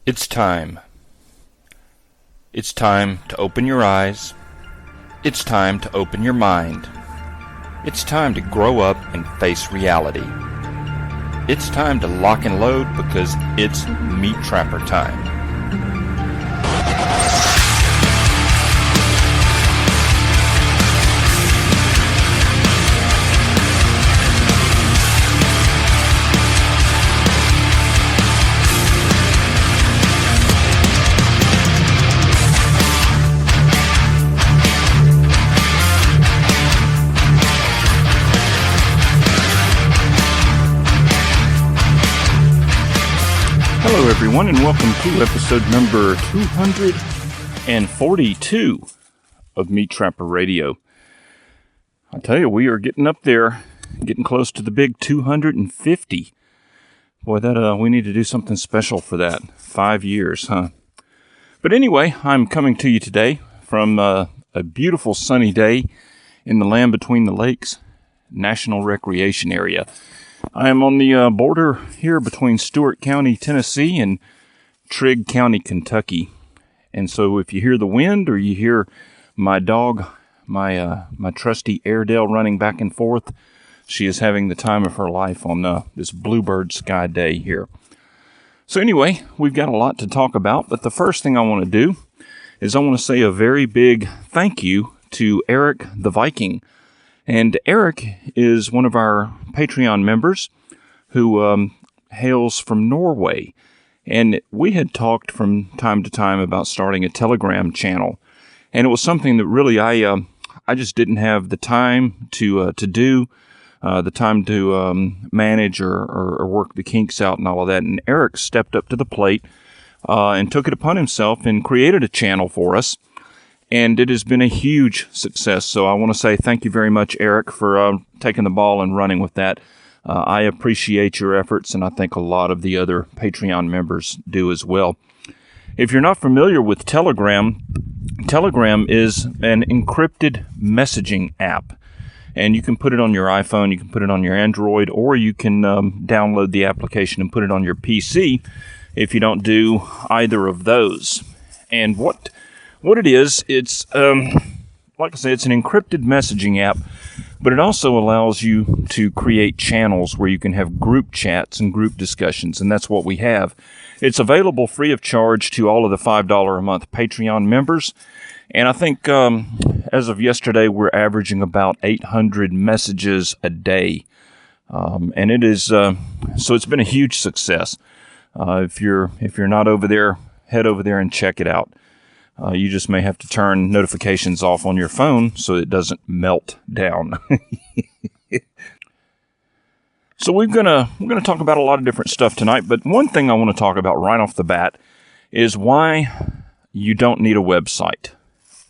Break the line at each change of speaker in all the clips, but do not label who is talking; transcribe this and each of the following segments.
It's time. It's time to open your eyes. It's time to open your mind. It's time to grow up and face reality. It's time to lock and load because it's Meat Trapper time. Hello everyone and welcome to episode number 242 of Meat Trapper Radio. I tell you, we are getting up there, getting close to the big 250. Boy, that we need to do something special for that. 5 years, huh? But anyway, I'm coming to you today from a beautiful sunny day in the Land Between the Lakes National Recreation Area. I am on the border here between Stewart County, Tennessee, and Trigg County, Kentucky. And so if you hear the wind or you hear my dog, my trusty Airedale running back and forth, she is having the time of her life on this bluebird sky day here. So anyway, we've got a lot to talk about, but the first thing I want to do is I want to say a very big thank you to Eric the Viking. And Eric is one of our Patreon members who hails from Norway. And we had talked from time to time about starting a Telegram channel. And it was something that really I just didn't have the time to do, the time to manage or work the kinks out and all of that. And Eric stepped up to the plate and took it upon himself and created a channel for us. And it has been a huge success. So I want to say thank you very much, Eric, for taking the ball and running with that. I appreciate your efforts, and I think a lot of the other Patreon members do as well. If you're not familiar with Telegram, Telegram is an encrypted messaging app. And you can put it on your iPhone, you can put it on your Android, or you can download the application and put it on your PC if you don't do either of those. And what it is, it's, like I said, it's an encrypted messaging app, but it also allows you to create channels where you can have group chats and group discussions, and that's what we have. It's available free of charge to all of the $5 a month Patreon members, and I think as of yesterday, we're averaging about 800 messages a day, and it is, so it's been a huge success. If you're not over there, head over there and check it out. You just may have to turn notifications off on your phone so it doesn't melt down. So we're gonna talk about a lot of different stuff tonight, but one thing I want to talk about right off the bat is why you don't need a website,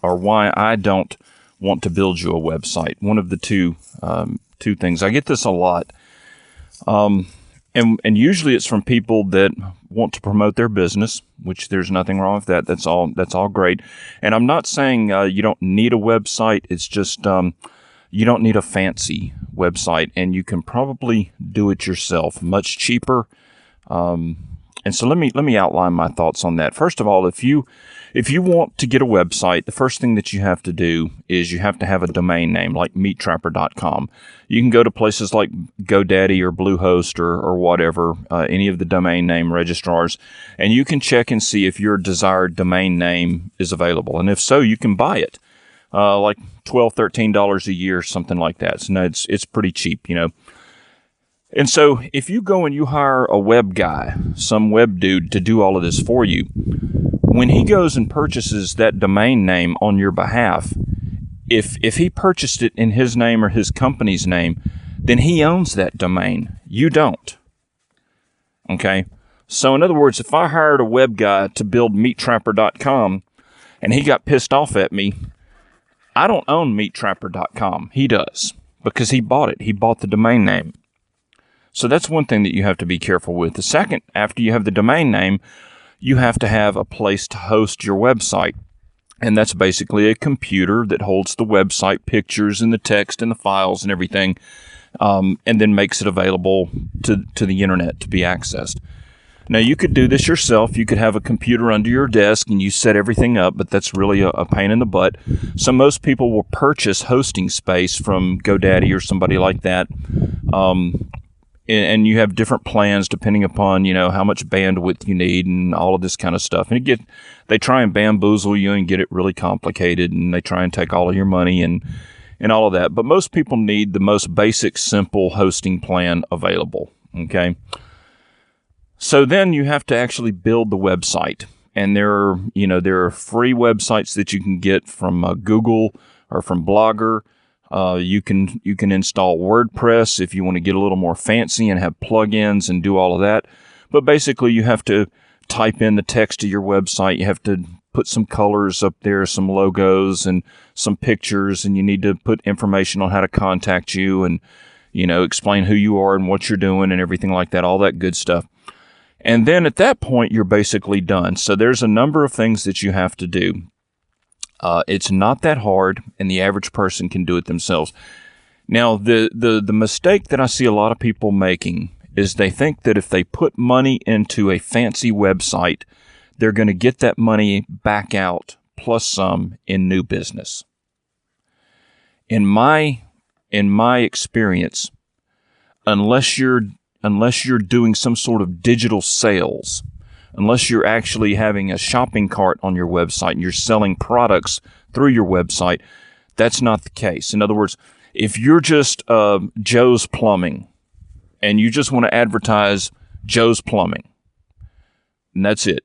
or why I don't want to build you a website. One of the two things. I get this a lot. And usually it's from people that want to promote their business, which there's nothing wrong with that. That's all great. And I'm not saying you don't need a website. It's just you don't need a fancy website, and you can probably do it yourself, much cheaper. And so let me outline my thoughts on that. First of all, if you want to get a website, the first thing that you have to do is you have to have a domain name like meattrapper.com. You can go to places like GoDaddy or Bluehost or whatever, any of the domain name registrars, and you can check and see if your desired domain name is available. And if so, you can buy it, like $12, $13 a year, something like that. So no, it's pretty cheap, you know. And so if you go and you hire a web guy, some web dude to do all of this for you, when he goes and purchases that domain name on your behalf, if he purchased it in his name or his company's name, then he owns that domain. You don't. Okay? So in other words, if I hired a web guy to build meattrapper.com and he got pissed off at me, I don't own meattrapper.com. He does, because he bought it. He bought the domain name. So that's one thing that you have to be careful with. The second, after you have the domain name, you have to have a place to host your website. And that's basically a computer that holds the website pictures and the text and the files and everything, and then makes it available to the internet to be accessed. Now, you could do this yourself. You could have a computer under your desk and you set everything up, but that's really a pain in the butt. So most people will purchase hosting space from GoDaddy or somebody like that. And you have different plans depending upon, how much bandwidth you need and all of this kind of stuff. And they try and bamboozle you and get it really complicated, and they try and take all of your money and all of that. But most people need the most basic, simple hosting plan available. Okay. So then you have to actually build the website, and there are free websites that you can get from Google or from Blogger. You can install WordPress if you want to get a little more fancy and have plugins and do all of that. But basically, you have to type in the text of your website. You have to put some colors up there, some logos and some pictures, and you need to put information on how to contact you and explain who you are and what you're doing and everything like that, all that good stuff. And then at that point, you're basically done. So there's a number of things that you have to do. It's not that hard, and the average person can do it themselves. Now, the mistake that I see a lot of people making is they think that if they put money into a fancy website, they're going to get that money back out plus some in new business. In my experience, unless you're doing some sort of digital sales, unless you're actually having a shopping cart on your website and you're selling products through your website, that's not the case. In other words, if you're just Joe's Plumbing and you just want to advertise Joe's Plumbing, and that's it,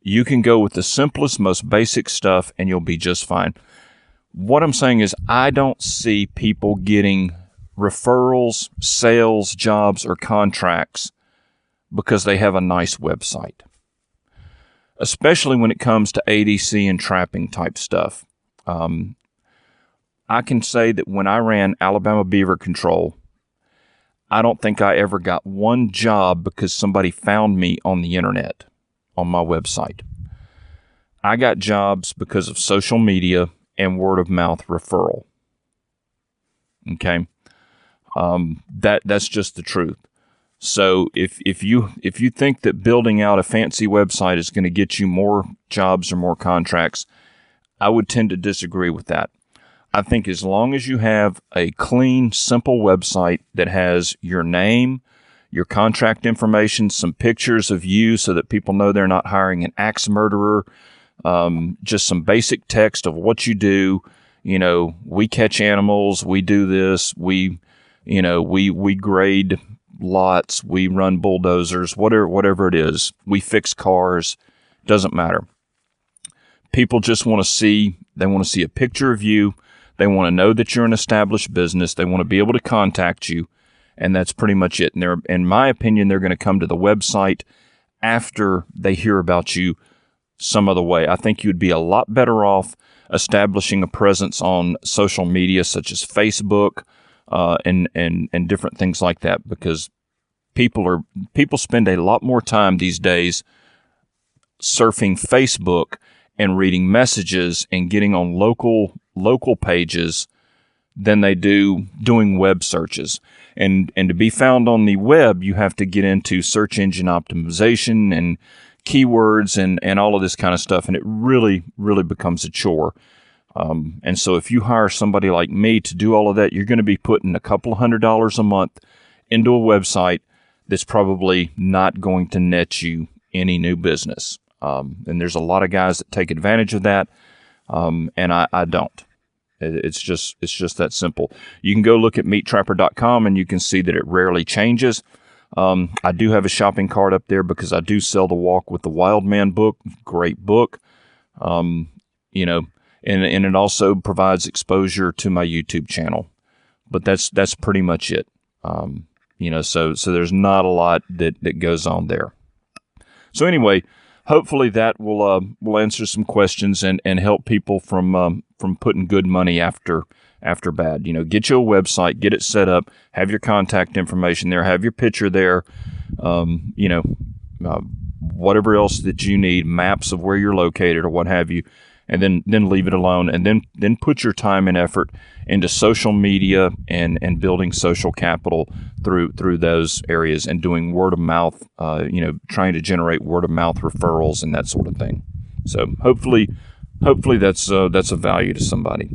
you can go with the simplest, most basic stuff and you'll be just fine. What I'm saying is I don't see people getting referrals, sales, jobs, or contracts because they have a nice website, especially when it comes to ADC and trapping type stuff. I can say that when I ran Alabama Beaver Control, I don't think I ever got one job because somebody found me on the internet, on my website. I got jobs because of social media and word of mouth referral. Okay. That's just the truth. So if you think that building out a fancy website is going to get you more jobs or more contracts, I would tend to disagree with that. I think as long as you have a clean, simple website that has your name, your contract information, some pictures of you so that people know they're not hiring an axe murderer, just some basic text of what you do. We catch animals, we do this, we grade lots, we run bulldozers, whatever it is. We fix cars, doesn't matter. People just want to see a picture of you. They want to know that you're an established business. They want to be able to contact you, and that's pretty much it. And in my opinion, they're going to come to the website after they hear about you some other way. I think you'd be a lot better off establishing a presence on social media such as Facebook, and different things like that, because people spend a lot more time these days surfing Facebook and reading messages and getting on local pages than they do doing web searches. And to be found on the web, you have to get into search engine optimization and keywords and all of this kind of stuff, and it really, really becomes a chore. And so if you hire somebody like me to do all of that, you're going to be putting a couple of $100s a month into a website that's probably not going to net you any new business. And there's a lot of guys that take advantage of that, and I don't. It's just that simple. You can go look at meattrapper.com and you can see that it rarely changes. I do have a shopping cart up there because I do sell the Walk with the Wild Man book. Great book. And it also provides exposure to my YouTube channel. But that's pretty much it. So there's not a lot that goes on there. So anyway, hopefully that will answer some questions and help people from putting good money after bad. Get you a website, get it set up, have your contact information there, have your picture there, whatever else that you need, maps of where you're located or what have you, and then leave it alone, and then put your time and effort into social media and building social capital through those areas, and doing word of mouth, trying to generate word of mouth referrals and that sort of thing. So hopefully that's of value to somebody.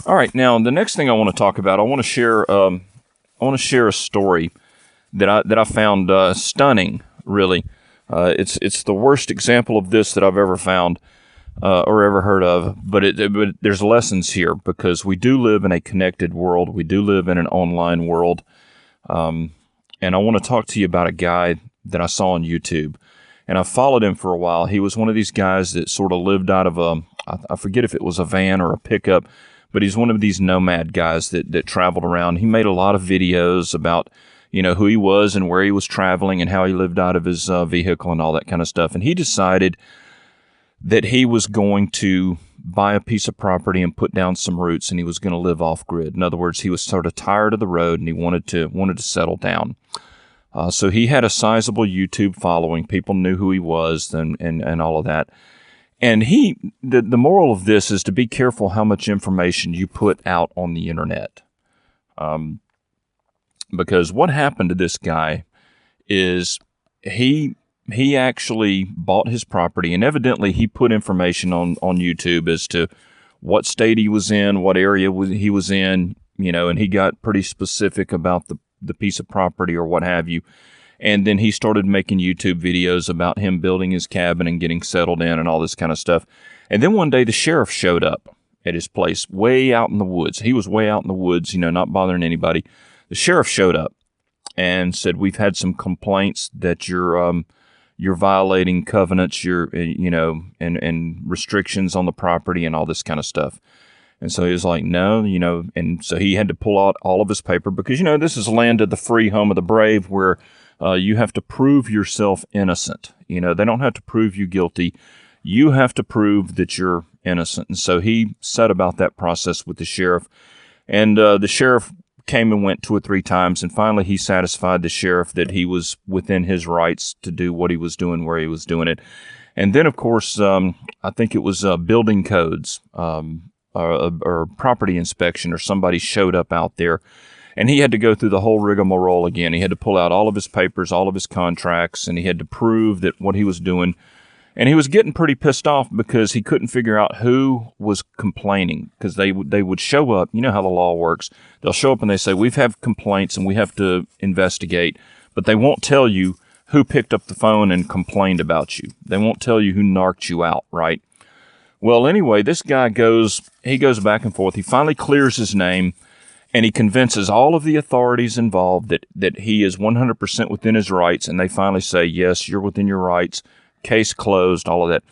All right, now the next thing I want to talk about, I want to share a story that I found stunning. Really, it's the worst example of this that I've ever found or ever heard of. But there's lessons here, because we do live in a connected world. We do live in an online world, and I want to talk to you about a guy that I saw on YouTube, and I followed him for a while. He was one of these guys that sort of lived out of I forget if it was a van or a pickup. But he's one of these nomad guys that traveled around. He made a lot of videos about, who he was and where he was traveling and how he lived out of his vehicle and all that kind of stuff. And he decided that he was going to buy a piece of property and put down some roots, and he was going to live off grid. In other words, he was sort of tired of the road, and he wanted to settle down. So he had a sizable YouTube following. People knew who he was and all of that. And the moral of this is to be careful how much information you put out on the internet. Because what happened to this guy is he actually bought his property, and evidently he put information on YouTube as to what state he was in, what area he was in, and he got pretty specific about the piece of property or what have you. And then he started making YouTube videos about him building his cabin and getting settled in and all this kind of stuff. And then one day the sheriff showed up at his place way out in the woods. He was way out in the woods, not bothering anybody. The sheriff showed up and said, "We've had some complaints that you're violating covenants, and restrictions on the property and all this kind of stuff." And so he was like, "No, and so he had to pull out all of his paper, because, this is land of the free, home of the brave, where you have to prove yourself innocent. They don't have to prove you guilty. You have to prove that you're innocent." And so he set about that process with the sheriff. And the sheriff came and went 2 or 3 times. And finally, he satisfied the sheriff that he was within his rights to do what he was doing, where he was doing it. And then, of course, I think it was building codes or property inspection, or somebody showed up out there. And he had to go through the whole rigmarole again. He had to pull out all of his papers, all of his contracts, and he had to prove that what he was doing. And he was getting pretty pissed off because he couldn't figure out who was complaining, because they would show up. You know how the law works. They'll show up and they say, "We've had complaints and we have to investigate," but they won't tell you who picked up the phone and complained about you. They won't tell you who narked you out, right? Well, anyway, this guy goes back and forth. He finally clears his name. And he convinces all of the authorities involved that he is 100% within his rights. And they finally say, "Yes, you're within your rights. Case closed," all of that.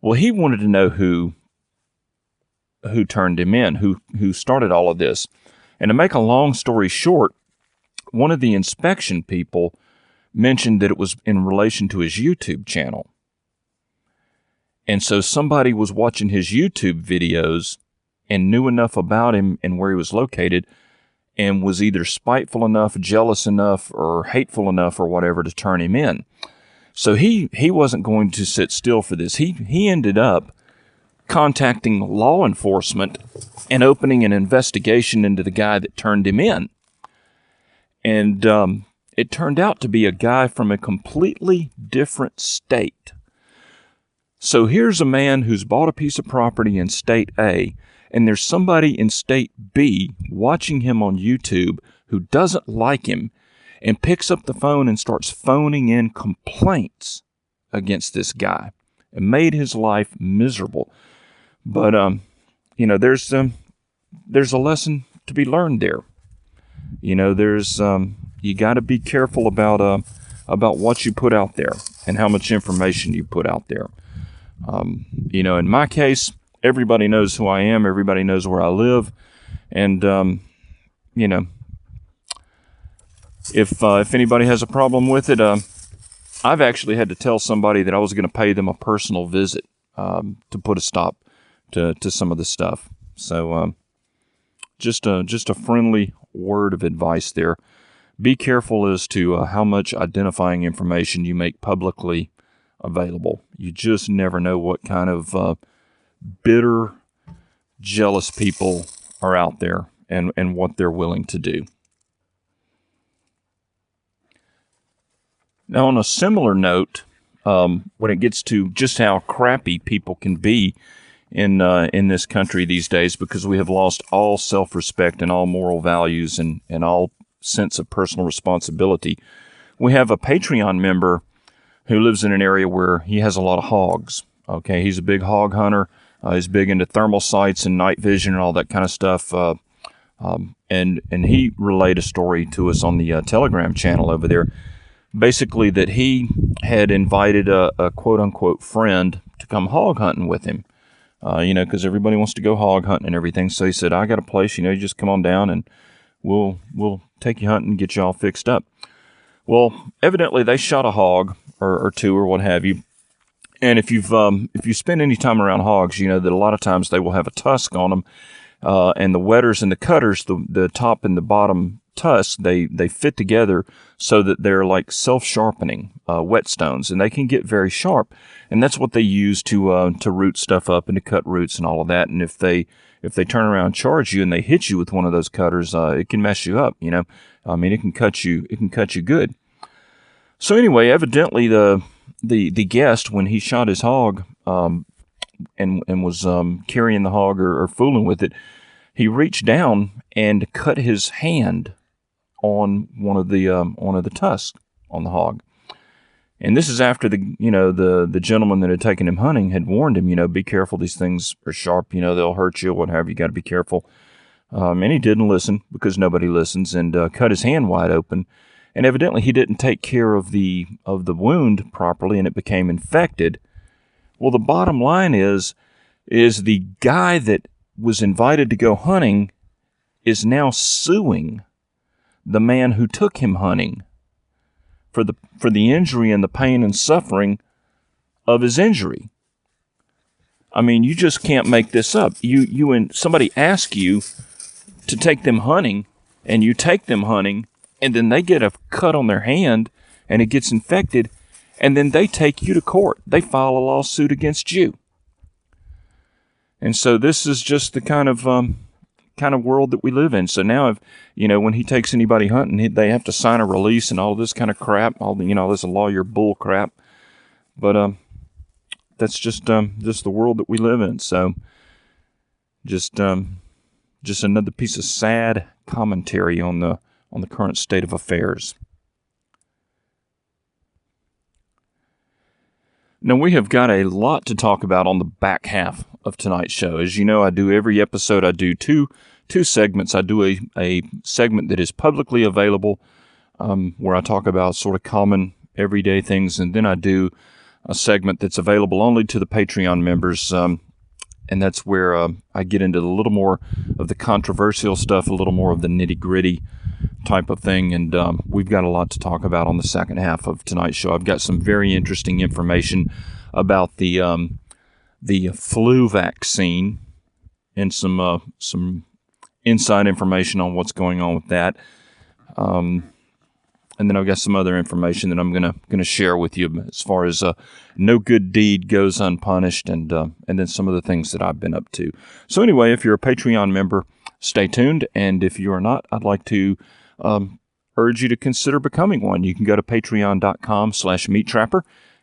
Well, he wanted to know who turned him in, who started all of this. And to make a long story short, one of the inspection people mentioned that it was in relation to his YouTube channel. And so somebody was watching his YouTube videos and knew enough about him and where he was located, and was either spiteful enough, jealous enough, or hateful enough, or whatever, to turn him in. So he wasn't going to sit still for this. He ended up contacting law enforcement and opening an investigation into the guy that turned him in. And it turned out to be a guy from a completely different state. So here's a man who's bought a piece of property in state A, and there's somebody in state B watching him on YouTube who doesn't like him and picks up the phone and starts phoning in complaints against this guy and made his life miserable. But, there's a lesson to be learned there. You got to be careful about what you put out there and how much information you put out there. In my case, everybody knows who I am. Everybody knows where I live. And, if anybody has a problem with it, I've actually had to tell somebody that I was going to pay them a personal visit to put a stop to some of this stuff. So just a friendly word of advice there. Be careful as to how much identifying information you make publicly available. You just never know what kind of bitter, jealous people are out there and what they're willing to do. Now, on a similar note, when it gets to just how crappy people can be in this country these days, because we have lost all self-respect and all moral values and all sense of personal responsibility, we have a Patreon member who lives in an area where he has a lot of hogs. Okay, he's a big hog hunter. He's big into thermal sights and night vision and all that kind of stuff. And he relayed a story to us on the Telegram channel over there. Basically, that he had invited a quote-unquote friend to come hog hunting with him, because everybody wants to go hog hunting and everything. So he said, I got a place, you just come on down and we'll take you hunting and get you all fixed up. Well, evidently they shot a hog or two or what have you. And if you spend any time around hogs, you know that a lot of times they will have a tusk on them. And the wetters and the cutters, the top and the bottom tusks, they fit together so that they're like self-sharpening whetstones, and they can get very sharp. And that's what they use to root stuff up and to cut roots and all of that. And if they turn around and charge you and they hit you with one of those cutters, it can mess you up. I mean, it can cut you good. So anyway, evidently the guest, when he shot his hog and was carrying the hog or fooling with it, he reached down and cut his hand on one of the tusks on the hog. And this is after the gentleman that had taken him hunting had warned him, be careful, these things are sharp, they'll hurt you, whatever, you got to be careful. And he didn't listen, because nobody listens, and cut his hand wide open. And evidently he didn't take care of the wound properly, and it became infected. Well, the bottom line is the guy that was invited to go hunting is now suing the man who took him hunting for the injury and the pain and suffering of his injury. I mean, you just can't make this up. You and somebody ask you to take them hunting, and you take them hunting, and then they get a cut on their hand, and it gets infected, and then they take you to court. They file a lawsuit against you. And so this is just the kind of world that we live in. So now, when he takes anybody hunting, they have to sign a release and all this kind of crap. This lawyer bull crap. But that's just the world that we live in. So just another piece of sad commentary on the current state of affairs. Now, we have got a lot to talk about on the back half of tonight's show. As you know, I do every episode, I do two segments. I do a segment that is publicly available, where I talk about sort of common everyday things, and then I do a segment that's available only to the Patreon members, and that's where I get into a little more of the controversial stuff, a little more of the nitty-gritty type of thing, and we've got a lot to talk about on the second half of tonight's show. I've got some very interesting information about the flu vaccine and some inside information on what's going on with that. And then I've got some other information that I'm gonna share with you as far as no good deed goes unpunished, and then some of the things that I've been up to. So anyway, if you're a Patreon member, stay tuned, and if you are not, I'd like to urge you to consider becoming one. You can go to patreon.com/meattrapper,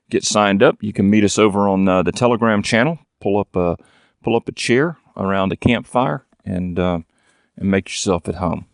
get signed up. You can meet us over on the Telegram channel. Pull up a chair around a campfire and make yourself at home.